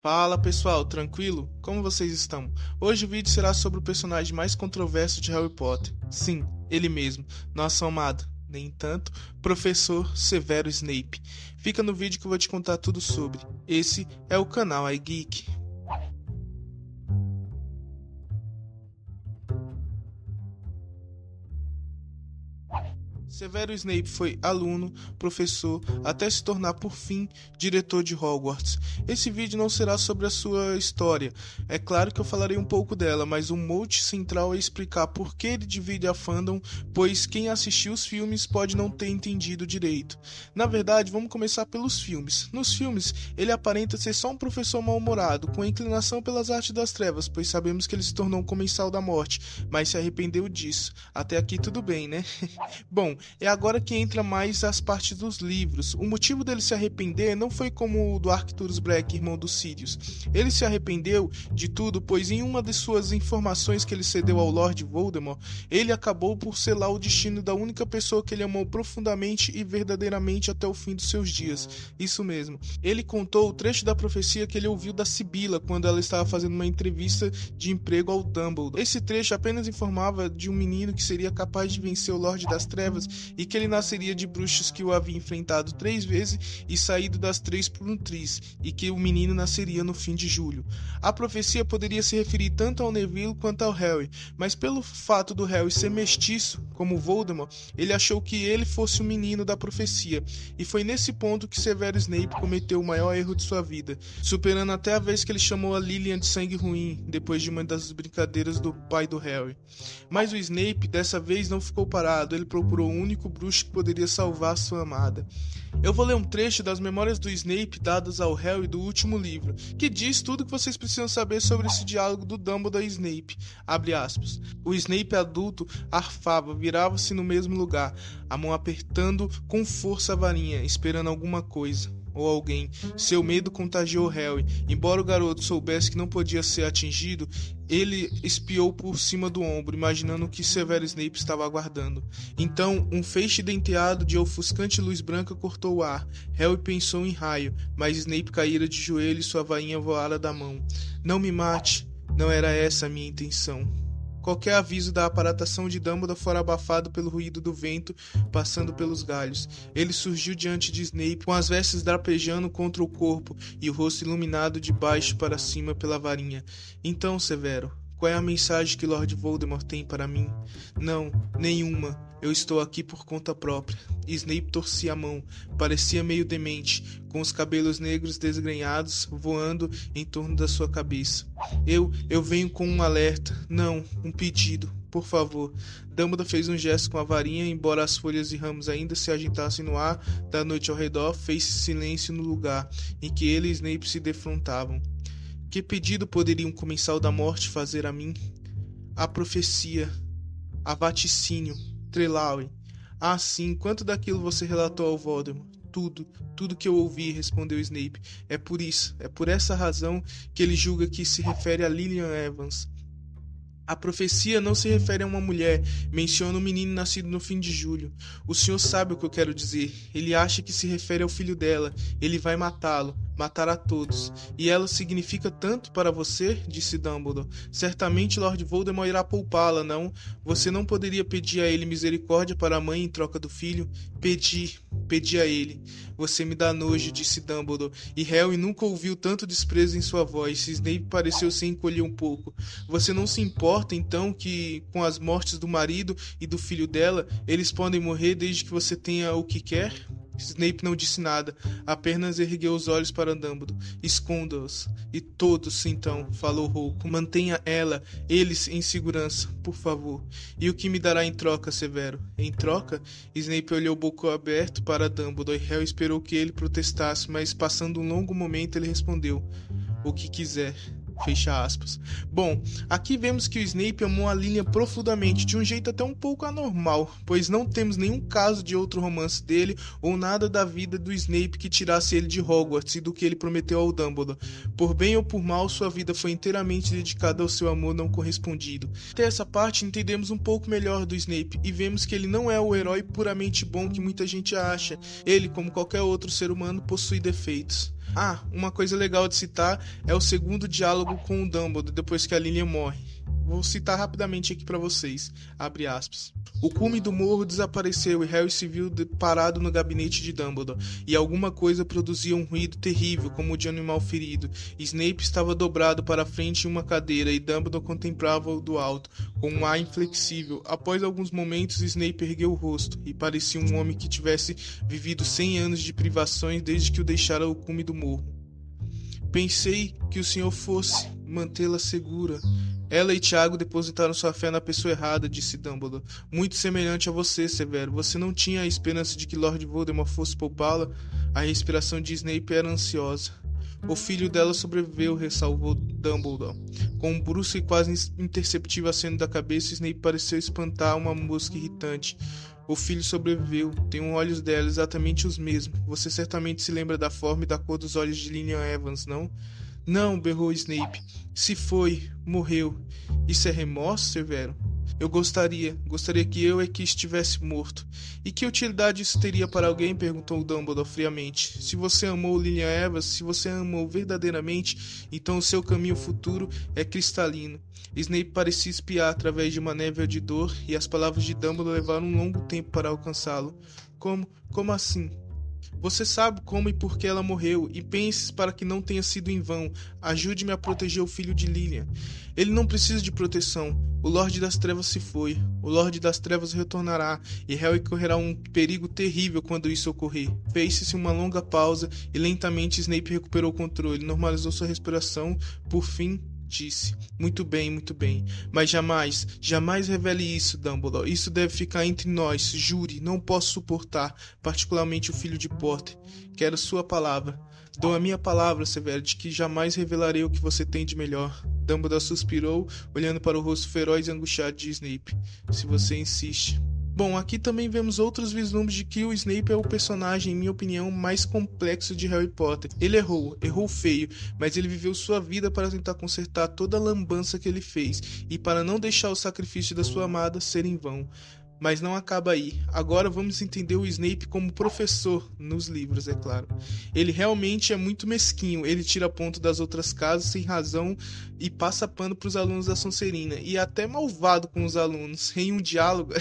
Fala pessoal, tranquilo? Como vocês estão? Hoje o vídeo será sobre o personagem mais controverso de Harry Potter. Sim, ele mesmo, nosso amado, nem tanto, Professor Severo Snape. Fica no vídeo que eu vou te contar tudo sobre. Esse é o canal iGeek. Severo Snape foi aluno, professor, até se tornar por fim diretor de Hogwarts. Esse vídeo não será sobre a sua história. É claro que eu falarei um pouco dela, mas o mote central é explicar por que ele divide a fandom, pois quem assistiu os filmes pode não ter entendido direito. Na verdade, vamos começar pelos filmes. Nos filmes, ele aparenta ser só um professor mal-humorado, com inclinação pelas artes das trevas, pois sabemos que ele se tornou um comensal da morte, mas se arrependeu disso. Até aqui tudo bem, né? Bom, é agora que entra mais as partes dos livros. O motivo dele se arrepender não foi como o do Arcturus Black, irmão do Sirius. Ele se arrependeu de tudo, pois em uma de suas informações que ele cedeu ao Lord Voldemort, ele acabou por selar o destino da única pessoa que ele amou profundamente e verdadeiramente até o fim dos seus dias. Isso mesmo. Ele contou o trecho da profecia que ele ouviu da Sibila quando ela estava fazendo uma entrevista de emprego ao Dumbledore. Esse trecho apenas informava de um menino que seria capaz de vencer o Lorde das Trevas e que ele nasceria de bruxos que o havia enfrentado 3 vezes e saído das 3 por um triz, e que o menino nasceria no fim de julho. A profecia poderia se referir tanto ao Neville quanto ao Harry, mas pelo fato do Harry ser mestiço, como Voldemort, ele achou que ele fosse o menino da profecia, e foi nesse ponto que Severo Snape cometeu o maior erro de sua vida, superando até a vez que ele chamou a Lilian de sangue ruim, depois de uma das brincadeiras do pai do Harry. Mas o Snape, dessa vez, não ficou parado, ele procurou o único bruxo que poderia salvar sua amada. Eu vou ler um trecho das memórias do Snape dadas ao Harry do último livro, que diz tudo o que vocês precisam saber sobre esse diálogo do Dumbledore e Snape. Abre aspas. O Snape adulto arfava, virava-se no mesmo lugar, a mão apertando com força a varinha, esperando alguma coisa ou alguém. Seu medo contagiou Harry. Embora o garoto soubesse que não podia ser atingido, ele espiou por cima do ombro, imaginando o que Severo Snape estava aguardando. Então, um feixe denteado de ofuscante luz branca cortou o ar. Harry pensou em raio, mas Snape caíra de joelho e sua varinha voara da mão. Não me mate, não era essa a minha intenção. Qualquer aviso da aparatação de Dumbledore fora abafado pelo ruído do vento passando pelos galhos. Ele surgiu diante de Snape com as vestes drapejando contra o corpo e o rosto iluminado de baixo para cima pela varinha. Então, Severo, qual é a mensagem que Lord Voldemort tem para mim? Não, nenhuma. Eu estou aqui por conta própria. Snape torcia a mão, parecia meio demente, com os cabelos negros desgrenhados voando em torno da sua cabeça. Eu venho com um alerta, não, um pedido, por favor. Dumbledore fez um gesto com a varinha, embora as folhas e ramos ainda se agitassem no ar da noite ao redor, fez silêncio no lugar em que ele e Snape se defrontavam. Que pedido poderia um comensal da morte fazer a mim? A profecia, a vaticínio, Trelawney. Ah, sim, quanto daquilo você relatou ao Voldemort? Tudo que eu ouvi, respondeu Snape. É por essa razão que ele julga que se refere a Lilian Evans. A profecia não se refere a uma mulher, menciona um menino nascido no fim de julho. O senhor sabe o que eu quero dizer. Ele acha que se refere ao filho dela. Ele vai matá-lo, matar a todos. E ela significa tanto para você? Disse Dumbledore. Certamente Lord Voldemort irá poupá-la, não? Você não poderia pedir a ele misericórdia para a mãe em troca do filho? Pedi a ele. Você me dá nojo, disse Dumbledore, e Harry nunca ouviu tanto desprezo em sua voz. Snape pareceu se encolher um pouco. Você não se importa, então, que, com as mortes do marido e do filho dela, eles podem morrer desde que você tenha o que quer? Snape não disse nada, apenas ergueu os olhos para Dumbledore. Esconda-os. E todos, então, falou rouco. Mantenha eles em segurança, por favor. E o que me dará em troca, Severo? Em troca? Snape olhou boca aberto para Dumbledore e Harry esperou que ele protestasse, mas passando um longo momento ele respondeu: o que quiser. Fecha aspas. Bom, aqui vemos que o Snape amou a Lilian profundamente, de um jeito até um pouco anormal, pois não temos nenhum caso de outro romance dele ou nada da vida do Snape que tirasse ele de Hogwarts e do que ele prometeu ao Dumbledore. Por bem ou por mal, sua vida foi inteiramente dedicada ao seu amor não correspondido. Até essa parte entendemos um pouco melhor do Snape e vemos que ele não é o herói puramente bom que muita gente acha. Ele, como qualquer outro ser humano, possui defeitos. Ah, uma coisa legal de citar é o segundo diálogo com o Dumbledore depois que a Lilian morre. Vou citar rapidamente aqui para vocês, abre aspas. O cume do morro desapareceu e Harry se viu parado no gabinete de Dumbledore, e alguma coisa produzia um ruído terrível, como o de um animal ferido. Snape estava dobrado para a frente em uma cadeira, e Dumbledore contemplava-o do alto, com um ar inflexível. Após alguns momentos, Snape ergueu o rosto, e parecia um homem que tivesse vivido 100 anos de privações desde que o deixara o cume do morro. Pensei que o senhor fosse mantê-la segura. Ela e Tiago depositaram sua fé na pessoa errada, disse Dumbledore. Muito semelhante a você, Severo. Você não tinha a esperança de que Lord Voldemort fosse poupá-la? A respiração de Snape era ansiosa. O filho dela sobreviveu, ressalvou Dumbledore. Com um brusco e quase imperceptível aceno da cabeça, Snape pareceu espantar uma mosca irritante. O filho sobreviveu. Tenho olhos dela, exatamente os mesmos. Você certamente se lembra da forma e da cor dos olhos de Lilian Evans, não? Não, berrou Snape. Se foi, morreu. Isso é remorso, Severo? Eu gostaria que eu é que estivesse morto. E que utilidade isso teria para alguém? Perguntou Dumbledore friamente. Se você amou Lilian Evans, se você a amou verdadeiramente, então o seu caminho futuro é cristalino. Snape parecia espiar através de uma névoa de dor, e as palavras de Dumbledore levaram um longo tempo para alcançá-lo. Como assim? Você sabe como e por que ela morreu, e pense para que não tenha sido em vão. Ajude-me a proteger o filho de Lilian. Ele não precisa de proteção. O Lorde das Trevas se foi. O Lorde das Trevas retornará, e Harry correrá um perigo terrível quando isso ocorrer. Fez-se uma longa pausa, e lentamente Snape recuperou o controle, normalizou sua respiração, por fim disse. Muito bem, mas jamais revele isso, Dumbledore. Isso deve ficar entre nós, jure, não posso suportar, particularmente o filho de Potter. Quero sua palavra. Dou a minha palavra, Severo, de que jamais revelarei o que você tem de melhor. Dumbledore suspirou, olhando para o rosto feroz e angustiado de Snape. Se você insiste. Bom, aqui também vemos outros vislumbres de que o Snape é o personagem, em minha opinião, mais complexo de Harry Potter. Ele errou feio, mas ele viveu sua vida para tentar consertar toda a lambança que ele fez, e para não deixar o sacrifício da sua amada ser em vão. Mas não acaba aí. Agora vamos entender o Snape como professor, nos livros, é claro. Ele realmente é muito mesquinho, ele tira ponto das outras casas sem razão e passa pano para os alunos da Sonserina, e é até malvado com os alunos. Em um diálogo,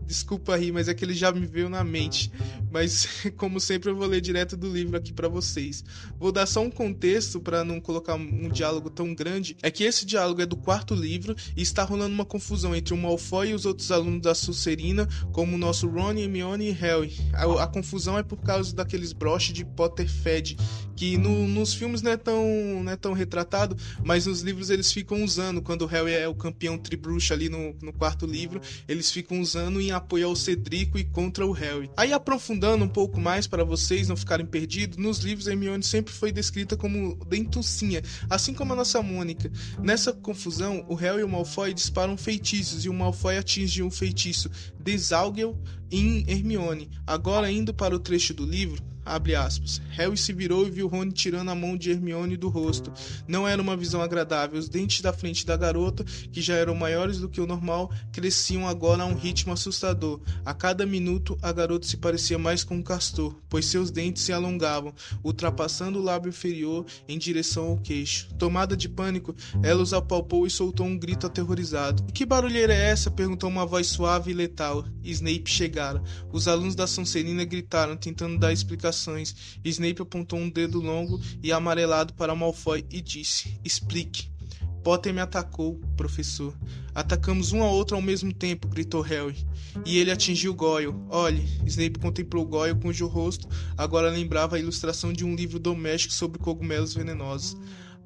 desculpa rir, mas é que ele já me veio na mente, mas como sempre eu vou ler direto do livro aqui para vocês. Vou dar só um contexto para não colocar um diálogo tão grande. É que esse diálogo é do 4º livro e está rolando uma confusão entre o Malfoy e os outros alunos da Sonserina, como o nosso Ron, Hermione e Harry. A confusão é por causa daqueles broches de Potterfed, que nos filmes não é tão retratado, mas nos livros eles ficam usando. Quando o Harry é o campeão tribruxo ali no 4º livro, eles ficam usando em apoio ao Cedrico e contra o Harry. Aí, aprofundando um pouco mais para vocês não ficarem perdidos, nos livros a Hermione sempre foi descrita como dentucinha, assim como a nossa Mônica. Nessa confusão, o Harry e o Malfoy disparam feitiços, e o Malfoy atinge um feitiço Desaugel em Hermione. Agora, indo para o trecho do livro, abre aspas. Harry se virou e viu Rony tirando a mão de Hermione do rosto. Não era uma visão agradável. Os dentes da frente da garota, que já eram maiores do que o normal, cresciam agora a um ritmo assustador. A cada minuto, a garota se parecia mais com um castor, pois seus dentes se alongavam, ultrapassando o lábio inferior em direção ao queixo. Tomada de pânico, ela os apalpou e soltou um grito aterrorizado. "Que barulheira é essa?" perguntou uma voz suave e letal. Snape chegara. Os alunos da Sonserina gritaram, tentando dar explicações. Snape apontou um dedo longo e amarelado para Malfoy e disse: "Explique." "Potter me atacou, professor." "Atacamos um ao outro ao mesmo tempo," gritou Harry. "E ele atingiu Goyle." "Olhe." Snape contemplou Goyle, cujo rosto agora lembrava a ilustração de um livro doméstico sobre cogumelos venenosos.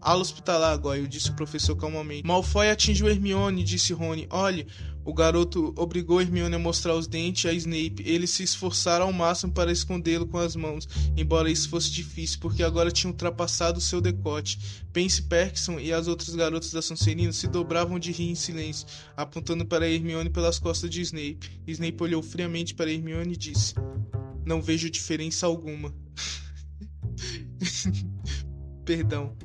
"Ala hospitalar, Goyle," disse o professor calmamente. "Malfoy atingiu Hermione," disse Rony. "Olhe." O garoto obrigou Hermione a mostrar os dentes a Snape. Eles se esforçaram ao máximo para escondê-lo com as mãos, embora isso fosse difícil, porque agora tinha ultrapassado o seu decote. Pansy Parkinson e as outras garotas da Sonserina se dobravam de rir em silêncio, apontando para Hermione pelas costas de Snape. Snape olhou friamente para Hermione e disse: "Não vejo diferença alguma." Perdão.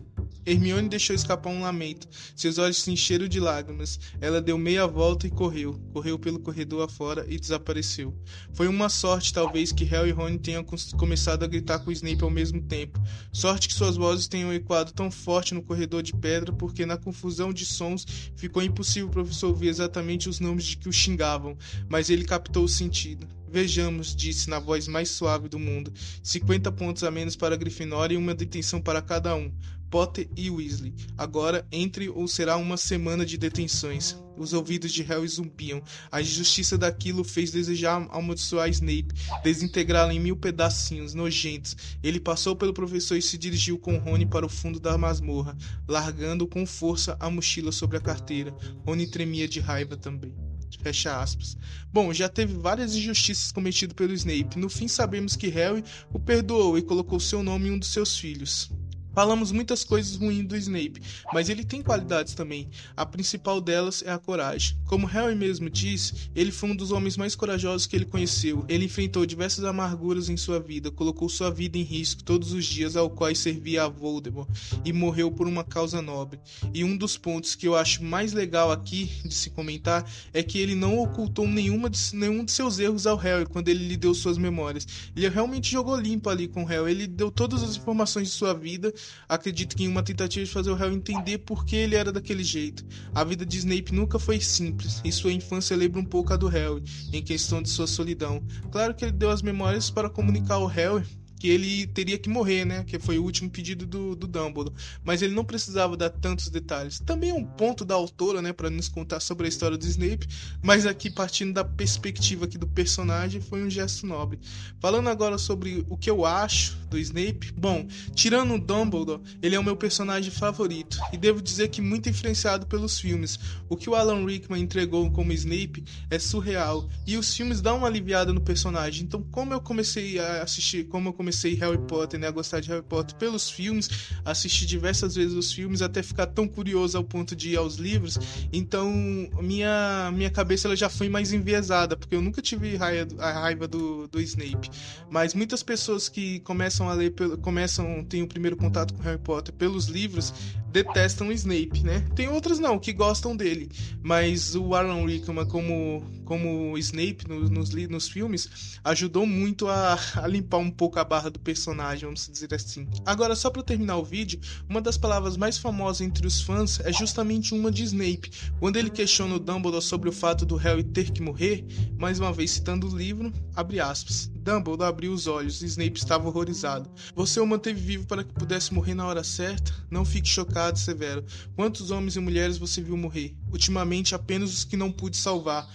Hermione deixou escapar um lamento. Seus olhos se encheram de lágrimas. Ela deu meia volta e correu. Correu pelo corredor afora e desapareceu. Foi uma sorte, talvez, que Harry e Rony tenham começado a gritar com Snape ao mesmo tempo. Sorte que suas vozes tenham ecoado tão forte no corredor de pedra, porque na confusão de sons ficou impossível o professor ouvir exatamente os nomes de que o xingavam, mas ele captou o sentido. Vejamos, disse na voz mais suave do mundo. 50 pontos a menos para a Grifinória e uma detenção para cada um. Potter e Weasley. Agora entre ou será uma semana de detenções. Os ouvidos de Harry zumbiam. A injustiça daquilo fez desejar amaldiçoar Snape, desintegrá-lo em 1000 pedacinhos nojentos. Ele passou pelo professor e se dirigiu com Rony para o fundo da masmorra, largando com força a mochila sobre a carteira. Rony tremia de raiva também. Fecha aspas. Bom, já teve várias injustiças cometidas pelo Snape. No fim sabemos que Harry o perdoou e colocou seu nome em um dos seus filhos. Falamos muitas coisas ruins do Snape, mas ele tem qualidades também. A principal delas é a coragem. Como Harry mesmo disse, ele foi um dos homens mais corajosos que ele conheceu. Ele enfrentou diversas amarguras em sua vida, colocou sua vida em risco todos os dias ao qual servia a Voldemort e morreu por uma causa nobre. E um dos pontos que eu acho mais legal aqui de se comentar é que ele não ocultou nenhum de seus erros ao Harry quando ele lhe deu suas memórias. Ele realmente jogou limpo ali com o Harry, ele deu todas as informações de sua vida. Acredito que em uma tentativa de fazer o Harry entender por que ele era daquele jeito. A vida de Snape nunca foi simples, e sua infância lembra um pouco a do Harry, em questão de sua solidão. Claro que ele deu as memórias para comunicar ao Harry que ele teria que morrer, né? Que foi o último pedido do Dumbledore. Mas ele não precisava dar tantos detalhes. Também é um ponto da autora, né? Para nos contar sobre a história do Snape. Mas aqui, partindo da perspectiva aqui do personagem, foi um gesto nobre. Falando agora sobre o que eu acho do Snape. Bom, tirando o Dumbledore, ele é o meu personagem favorito. E devo dizer que muito influenciado pelos filmes. O que o Alan Rickman entregou como Snape é surreal. E os filmes dão uma aliviada no personagem. Então, como eu comecei Harry Potter, né, a gostar de Harry Potter pelos filmes, assisti diversas vezes os filmes até ficar tão curioso ao ponto de ir aos livros, então minha cabeça ela já foi mais enviesada, porque eu nunca tive a raiva do Snape, mas muitas pessoas que começam a ler, têm o primeiro contato com Harry Potter pelos livros, detestam o Snape, né? Tem outras não, que gostam dele, mas o Alan Rickman como Snape nos filmes ajudou muito a limpar um pouco a barra do personagem, vamos dizer assim. Agora, só para terminar o vídeo, uma das palavras mais famosas entre os fãs é justamente uma de Snape, quando ele questiona o Dumbledore sobre o fato do Harry ter que morrer, mais uma vez citando o livro, abre aspas. Dumbledore abriu os olhos e Snape estava horrorizado. Você o manteve vivo para que pudesse morrer na hora certa? Não fique chocado, Severo. Quantos homens e mulheres você viu morrer? Ultimamente apenas os que não pude salvar.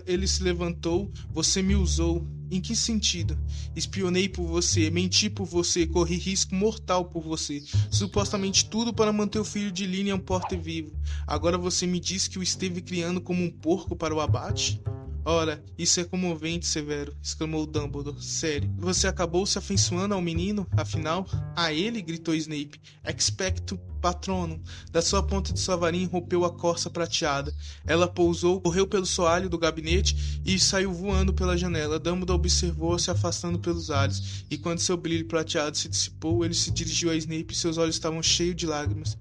Ele se levantou, você me usou. Em que sentido? Espionei por você, menti por você, corri risco mortal por você. Supostamente tudo para manter o filho de Lilian Potter vivo. Agora você me diz que o esteve criando como um porco para o abate? Ora, isso é comovente, Severo, exclamou Dumbledore. Sério, você acabou se afeiçoando ao menino? Afinal, a ele, gritou Snape. Expecto Patronum. Da sua ponta de sua varinha rompeu a corça prateada. Ela pousou, correu pelo soalho do gabinete e saiu voando pela janela. Dumbledore observou-a se afastando pelos ares, e quando seu brilho prateado se dissipou, ele se dirigiu a Snape e seus olhos estavam cheios de lágrimas.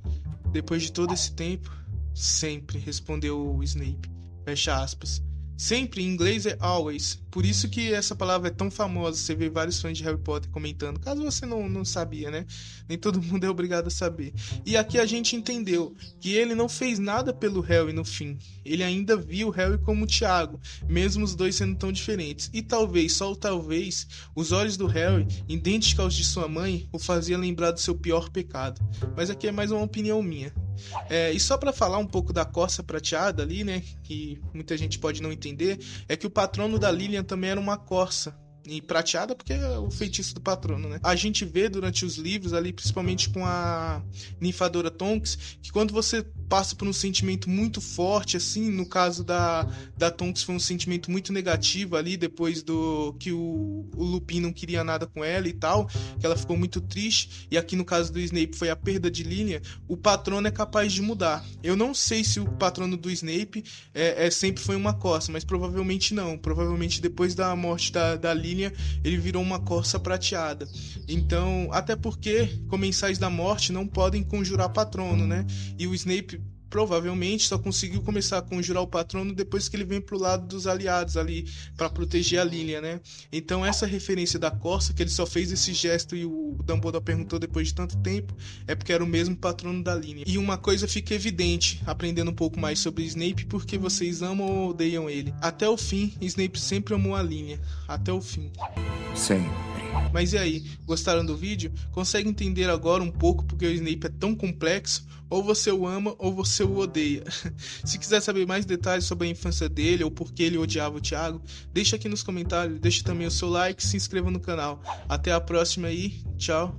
Depois de todo esse tempo? Sempre, respondeu o Snape. Fecha aspas. Sempre, em inglês é always. Por isso que essa palavra é tão famosa. Você vê vários fãs de Harry Potter comentando. Caso você não sabia, né? Nem todo mundo é obrigado a saber. E aqui a gente entendeu que ele não fez nada pelo Harry no fim. Ele ainda viu o Harry como o Tiago, mesmo os dois sendo tão diferentes. E talvez, só talvez, os olhos do Harry, idênticos aos de sua mãe, o faziam lembrar do seu pior pecado. Mas aqui é mais uma opinião minha. E só para falar um pouco da corça prateada ali, né, que muita gente pode não entender, é que o patrono da Lilian também era uma corça. E prateada porque é o feitiço do patrono, né? A gente vê durante os livros ali, principalmente com a ninfadora Tonks, que quando você passa por um sentimento muito forte, assim, no caso da Tonks foi um sentimento muito negativo ali, depois do que o Lupin não queria nada com ela e tal, que ela ficou muito triste, e aqui no caso do Snape foi a perda de Lilian, o patrono é capaz de mudar. Eu não sei se o patrono do Snape sempre foi uma corça, mas provavelmente não. Provavelmente depois da morte da Lilian, linha, ele virou uma corça prateada. Então, até porque Comensais da Morte não podem conjurar patrono, né? E o Snape provavelmente só conseguiu começar a conjurar o patrono depois que ele vem pro lado dos aliados ali para proteger a linha, né? Então essa referência da corça, que ele só fez esse gesto e o Dumbledore perguntou depois de tanto tempo, é porque era o mesmo patrono da linha. E uma coisa fica evidente aprendendo um pouco mais sobre Snape, porque vocês amam ou odeiam ele. Até o fim, Snape sempre amou a linha. Até o fim. Sempre. Mas e aí, gostaram do vídeo? Consegue entender agora um pouco porque o Snape é tão complexo? Ou você o ama ou você o odeia. Se quiser saber mais detalhes sobre a infância dele ou por que ele odiava o Thiago, deixa aqui nos comentários, deixa também o seu like e se inscreva no canal. Até a próxima aí, tchau.